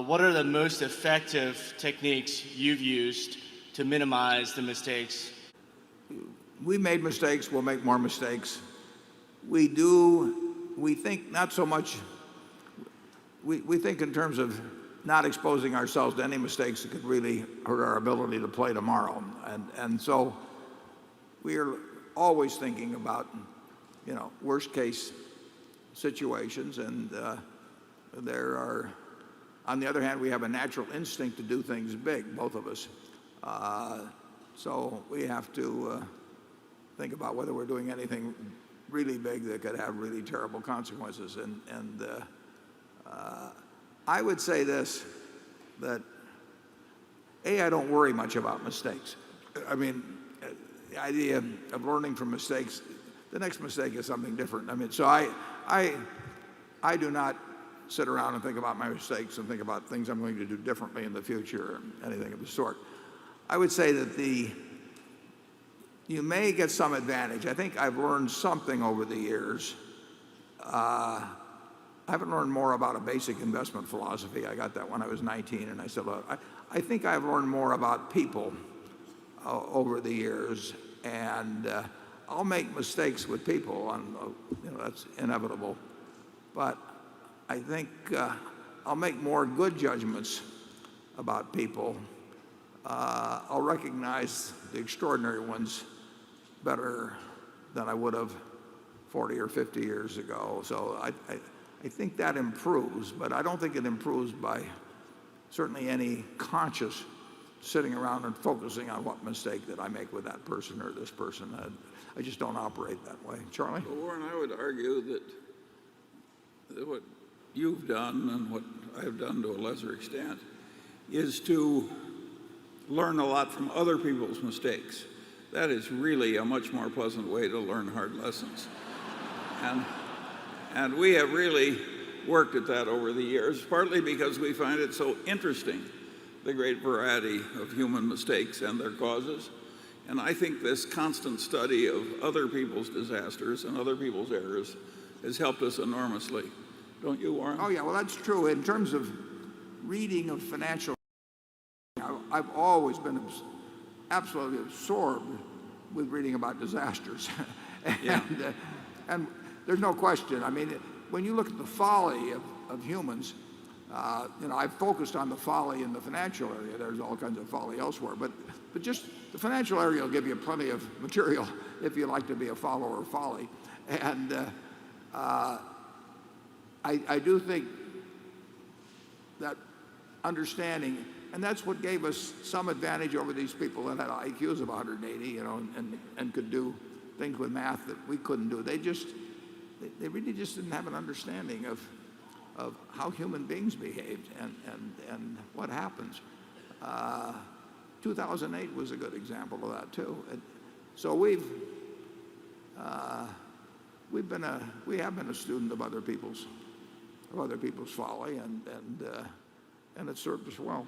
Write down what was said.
what are the most effective techniques you've used to minimize the mistakes? We made mistakes, we'll make more mistakes. We think not so much, we think in terms of not exposing ourselves to any mistakes that could really hurt our ability to play tomorrow. And so we're always thinking about, worst case situations. And there are, on the other hand, we have a natural instinct to do things big, both of us. So we have to think about whether we're doing anything really big that could have really terrible consequences. And I would say this, that I don't worry much about mistakes. I mean, the idea of learning from mistakes, the next mistake is something different. I mean, so I do not sit around and think about my mistakes and think about things I'm going to do differently in the future or anything of the sort. I would say that you may get some advantage. I think I've learned something over the years. I haven't learned more about a basic investment philosophy. I got that when I was 19, and I said, look, I think I've learned more about people over the years, and I'll make mistakes with people, and that's inevitable. But I think I'll make more good judgments about people. I'll recognize the extraordinary ones better than I would have 40 or 50 years ago. So I think that improves, but I don't think it improves by certainly any conscious sitting around and focusing on what mistake did I make with that person or this person. I just don't operate that way. Charlie? Well, Warren, I would argue that what you've done and what I've done to a lesser extent is to learn a lot from other people's mistakes. That is really a much more pleasant way to learn hard lessons. And we have really worked at that over the years, partly because we find it so interesting, the great variety of human mistakes and their causes. And I think this constant study of other people's disasters and other people's errors has helped us enormously. Don't you, Warren? Oh, yeah, well, that's true. In terms of reading of financial, I've always been absolutely absorbed with reading about disasters. And there's no question. I mean, when you look at the folly of humans, I've focused on the folly in the financial area. There's all kinds of folly elsewhere. But just the financial area will give you plenty of material if you like to be a follower of folly. And I do think that understanding, and that's what gave us some advantage over these people that had IQs of 180, and could do things with math that we couldn't do. They really just didn't have an understanding of how human beings behaved and what happens. 2008 was a good example of that too. So we have been a student of other people's folly, and it served us well.